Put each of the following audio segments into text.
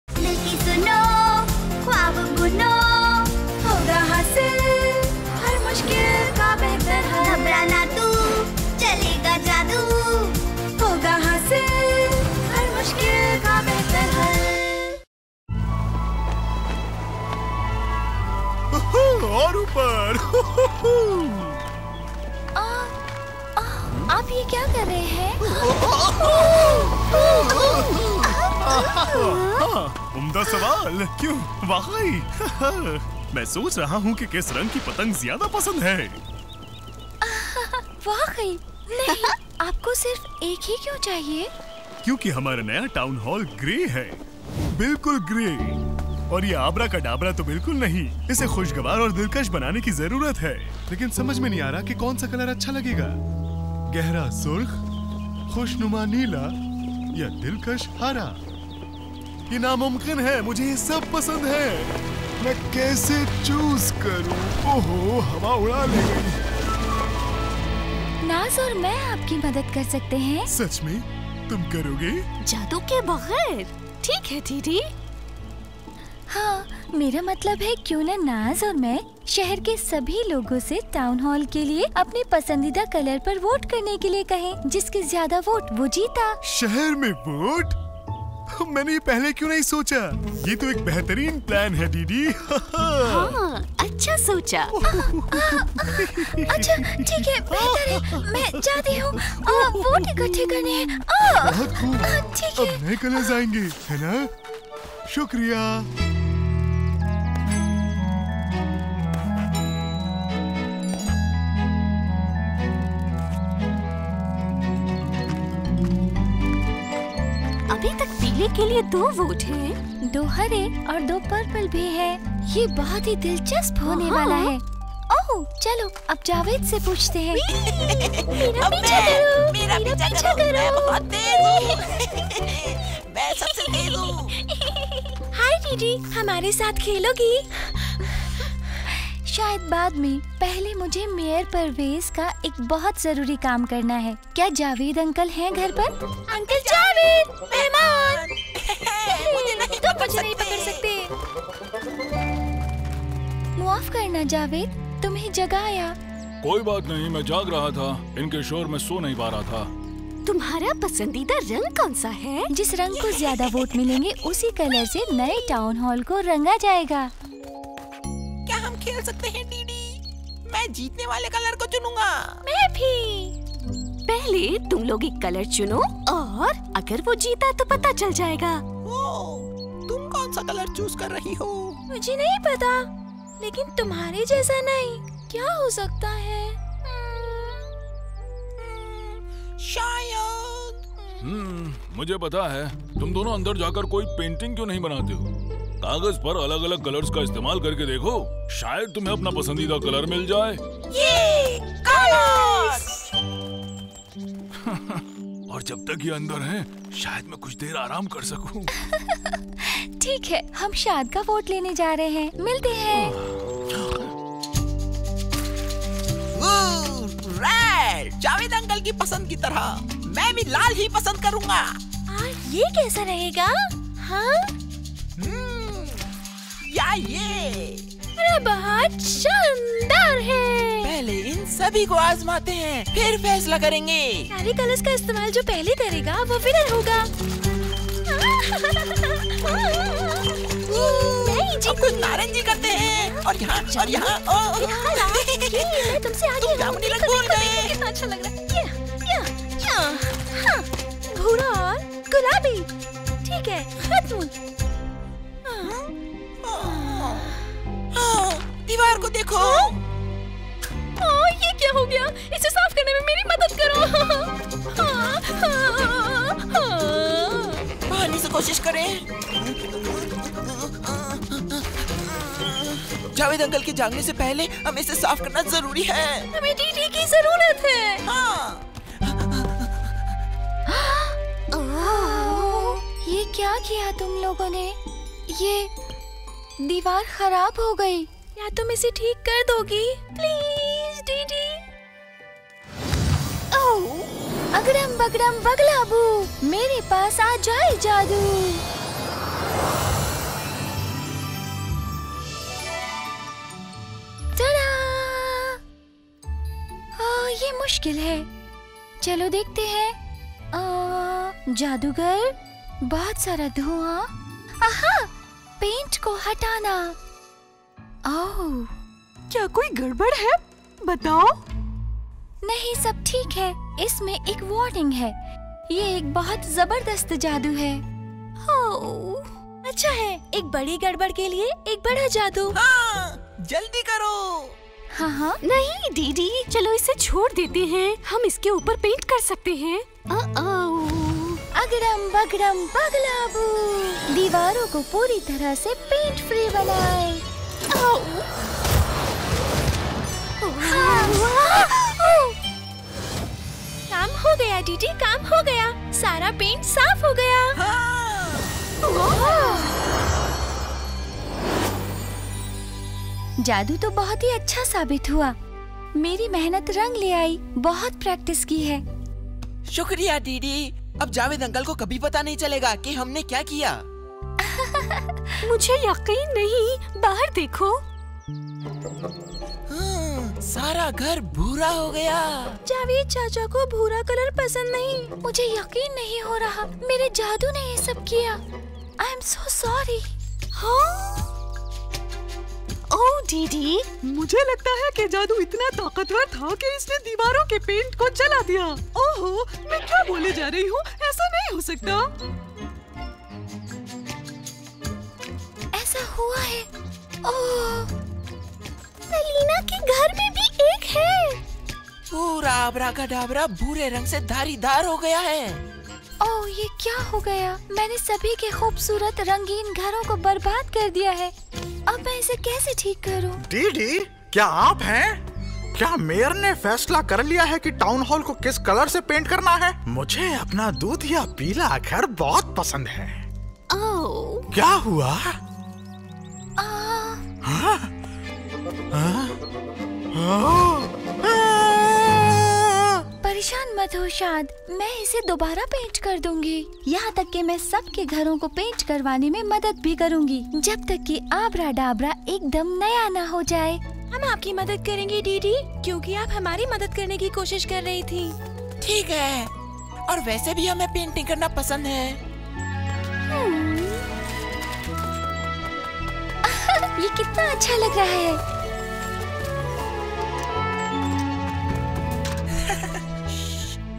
मिलके सुनो, ख्वाब बुनो, होगा हासिल हर मुश्किल का बेहतर हल। घबराना तू, चलेगा जादू, होगा हासिल हर मुश्किल का बेहतर हल। और ऊपर। आप ये क्या कर रहे हैं? उम्दा सवाल। क्यों? वाकई। मैं सोच रहा हूँ कि किस रंग की पतंग ज्यादा पसंद है। वाकई नहीं, आपको सिर्फ एक ही क्यों चाहिए? क्योंकि हमारा नया टाउन हॉल ग्रे है, बिल्कुल ग्रे। और ये आबरा का डाबरा तो बिल्कुल नहीं। इसे खुशगवार और दिलकश बनाने की जरूरत है, लेकिन समझ में नहीं आ रहा कि कौन सा कलर अच्छा लगेगा। गहरा सुर्ख, खुशनुमा नीला या दिलकश हरा। ये नामुमकिन है, मुझे ये सब पसंद है। मैं कैसे चूज करूं? ओहो, हवा उड़ा ले गई। नाज और मैं आपकी मदद कर सकते हैं। सच में? तुम करोगे? जादू के बगैर? ठीक है दीदी। हाँ, मेरा मतलब है क्यों न नाज और मैं शहर के सभी लोगों से टाउन हॉल के लिए अपने पसंदीदा कलर पर वोट करने के लिए कहें। जिसके ज्यादा वोट वो जीता। शहर में वोट? मैंने ये पहले क्यों नहीं सोचा? ये तो एक बेहतरीन प्लान है दीदी। हाँ, अच्छा सोचा। अच्छा ठीक है, बेहतर है। मैं जाती हूँ, वोट इकट्ठे करने हैं। बहुत खूब। ठीक है। अब नए कलर्स आएंगे, है ना? शुक्रिया। अभी तक पीले के लिए 2 वोट हैं। 2 हरे और 2 पर्पल भी है। ये बहुत ही दिलचस्प होने वाला है। ओह, चलो अब जावेद से पूछते हैं। मेरा पीछा करो, मेरा पीछा करो। मैं बहुत तेज हूँ। मैं सबसे तेज हूँ। हाय दीदी, हमारे साथ खेलोगी? शायद बाद में। पहले मुझे मेयर परवेज का एक बहुत जरूरी काम करना है। क्या जावेद अंकल हैं घर पर? अंकल जावेद, मेहमान। मुझे नहीं तुम मुझे नहीं पकड़ सकते। माफ करना जावेद, तुम्हें जगाया। कोई बात नहीं, मैं जाग रहा था। इनके शोर में सो नहीं पा रहा था। तुम्हारा पसंदीदा रंग कौन सा है? जिस रंग को ज्यादा वोट मिलेंगे उसी कलर से नए टाउन हॉल को रंगा जाएगा। क्या हम खेल सकते हैं दीदी? मैं जीतने वाले कलर को चुनूंगा। मैं भी। पहले तुम लोग एक कलर चुनो और अगर वो जीता तो पता चल जाएगा। तुम कौन सा कलर चूज कर रही हो? मुझे नहीं पता, लेकिन तुम्हारे जैसा नहीं। क्या हो सकता है? शायद। मुझे पता है। तुम दोनों अंदर जाकर कोई पेंटिंग क्यों नहीं बनाते हो? कागज पर अलग अलग कलर्स का इस्तेमाल करके देखो, शायद तुम्हें अपना पसंदीदा कलर मिल जाए। ये कलर्स। और जब तक ये अंदर हैं, शायद मैं कुछ देर आराम कर सकूं। ठीक है, हम शाद का वोट लेने जा रहे हैं। मिलते हैं। रेड, जावेद अंकल की पसंद की तरह मैं भी लाल ही पसंद करूंगा। ये कैसा रहेगा? हाँ? या ये बहुत शानदार है। पहले इन सभी को आजमाते हैं, फिर फैसला करेंगे। सारे कलर्स का इस्तेमाल जो पहले करेगा वो विनर होगा। अब कुछ नारंगी करते हैं और यहाँ और यहाँ। मैं तुमसे आगे तुम जामुनी रंग भूल गए। कितना अच्छा लग रहा है। भूरा और गुलाबी। ठीक है, खत्म। दीवार को देखो। ये क्या हो गया? इसे साफ करने में मेरी मदद करो। पानी से कोशिश करें। जावेद अंकल के जागने से पहले हमें इसे साफ करना जरूरी है। हमें डीडी की जरूरत है। हाँ। ये क्या किया तुम लोगों ने? ये दीवार खराब हो गई। या तुम इसे ठीक कर दोगी? Please DD. ओह अगड़म बगड़म बगलाबू, मेरे पास आ जाए जादू। टडा! ये मुश्किल है, चलो देखते हैं। जादूगर, बहुत सारा धुआं। आहा, पेंट को हटाना। ओह, क्या कोई गड़बड़ है? बताओ। नहीं, सब ठीक है। इसमें एक वार्निंग है, ये एक बहुत जबरदस्त जादू है। अच्छा है, एक बड़ी गड़बड़ के लिए एक बड़ा जादू। हाँ, जल्दी करो। हाँ हाँ। नहीं डीडी, चलो इसे छोड़ देते हैं, हम इसके ऊपर पेंट कर सकते हैं। अगड़म बगड़म बगलाबू, दीवारों को पूरी तरह से पेंट फ्री बनाए। काम हो गया डीडी, काम हो गया, सारा पेंट साफ हो गया। जादू तो बहुत ही अच्छा साबित हुआ। मेरी मेहनत रंग ले आई, बहुत प्रैक्टिस की है। शुक्रिया दीदी। अब जावेद अंकल को कभी पता नहीं चलेगा कि हमने क्या किया। मुझे यकीन नहीं, बाहर देखो। सारा घर भूरा हो गया। जावेद चाचा को भूरा कलर पसंद नहीं। मुझे यकीन नहीं हो रहा, मेरे जादू ने ये सब किया। I am so sorry. ओह दीदी, मुझे लगता है कि जादू इतना ताकतवर था कि इसने दीवारों के पेंट को जला दिया। ओहो, मैं क्या बोले जा रही हूँ, ऐसा नहीं हो सकता। ऐसा हुआ है। ओह, सेलिना के घर में भी एक है। पूरा अब्राकडाब्रा भूरे रंग से धारीदार हो गया है। ओह, ये क्या हो गया? मैंने सभी के खूबसूरत रंगीन घरों को बर्बाद कर दिया है। अब मैं इसे कैसे ठीक करूं? डीडी, क्या आप हैं? क्या मेयर ने फैसला कर लिया है कि टाउन हॉल को किस कलर से पेंट करना है? मुझे अपना दूधिया पीला घर बहुत पसंद है। ओह, क्या हुआ? परेशान मत हो शाद, मैं इसे दोबारा पेंट कर दूंगी। यहाँ तक कि मैं सबके घरों को पेंट करवाने में मदद भी करूंगी, जब तक कि आबरा डाबरा एकदम नया ना हो जाए। हम आपकी मदद करेंगे डीडी, क्योंकि आप हमारी मदद करने की कोशिश कर रही थी। ठीक है, और वैसे भी हमें पेंटिंग करना पसंद है। ये कितना अच्छा लग रहा है।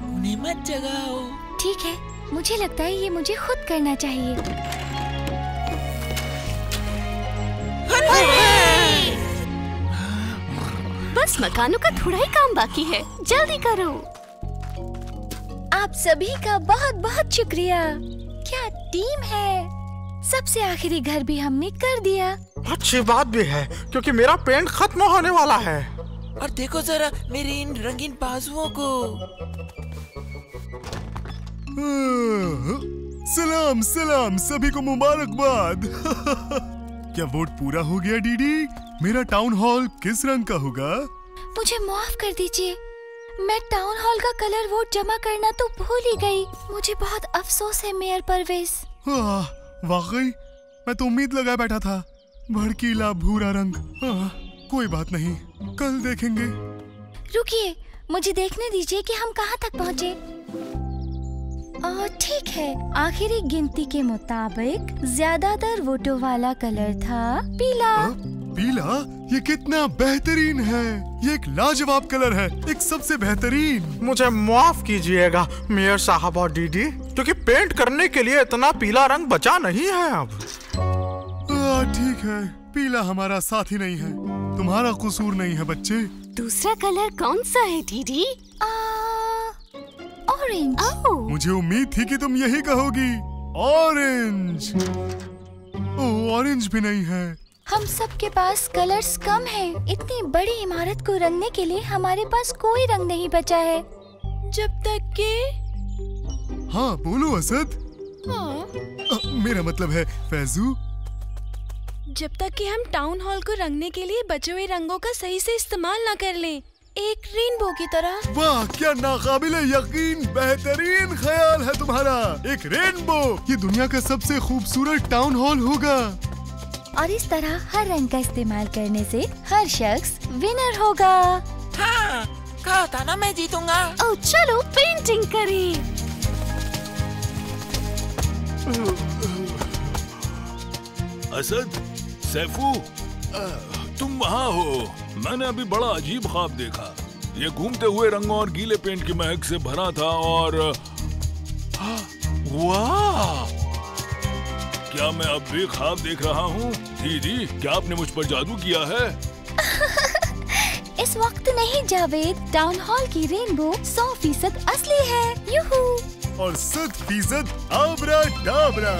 उन्हें मत जगाओ। ठीक है, मुझे लगता है ये मुझे खुद करना चाहिए। बस मकानों का थोड़ा ही काम बाकी है, जल्दी करो। आप सभी का बहुत बहुत शुक्रिया। क्या टीम है। सबसे आखिरी घर भी हमने कर दिया। अच्छी बात भी है, क्योंकि मेरा पेंट खत्म होने वाला है। और देखो जरा मेरे इन रंगीन बाजुओं को। सलाम सलाम, सभी को मुबारकबाद। क्या वोट पूरा हो गया डीडी? मेरा टाउन हॉल किस रंग का होगा? मुझे माफ कर दीजिए, मैं टाउन हॉल का कलर वोट जमा करना तो भूल ही गई। मुझे बहुत अफसोस है मेयर परवेज। वाकई मैं तो उम्मीद लगाए बैठा था, भड़कीला भूरा रंग। कोई बात नहीं, कल देखेंगे। रुकिए, मुझे देखने दीजिए कि हम कहाँ तक पहुँचे। ठीक है, आखिरी गिनती के मुताबिक ज्यादातर वोटों वाला कलर था पीला। पीला? ये कितना बेहतरीन है। ये एक लाजवाब कलर है, एक सबसे बेहतरीन। मुझे माफ कीजिएगा मेयर साहब और दीदी, क्योंकि पेंट करने के लिए इतना पीला रंग बचा नहीं है अब। ठीक है, पीला हमारा साथी नहीं है, तुम्हारा कसूर नहीं है बच्चे। दूसरा कलर कौन सा है दीदी? ऑरेंज। मुझे उम्मीद थी कि तुम यही कहोगी, ऑरेंज। ओह, ऑरेंज भी नहीं है। हम सब के पास कलर्स कम हैं। इतनी बड़ी इमारत को रंगने के लिए हमारे पास कोई रंग नहीं बचा है। जब तक के हाँ बोलो असद। मेरा मतलब है फैजू। जब तक कि हम टाउन हॉल को रंगने के लिए बचे हुए रंगों का सही से इस्तेमाल ना कर लें। एक रेनबो की तरह। वाह, क्या नाकाबिले यकीन बेहतरीन ख्याल है तुम्हारा। एक रेनबो, ये दुनिया का सबसे खूबसूरत टाउन हॉल होगा। और इस तरह हर रंग का इस्तेमाल करने से हर शख्स विनर होगा। हाँ, कहा था ना मैं जीतूंगा। ओ चलो पेंटिंग करें। असद, सैफू, तुम वहाँ हो। मैंने अभी बड़ा अजीब ख्वाब देखा। ये घूमते हुए रंगों और गीले पेंट की महक से भरा था और वाह! क्या मैं अब भी ख्वाब देख रहा हूँ? दीदी, क्या आपने मुझ पर जादू किया है? इस वक्त नहीं जावेद, टाउन हॉल की रेनबो 100% असली है। यूहू! और 100% आबरा डाबरा।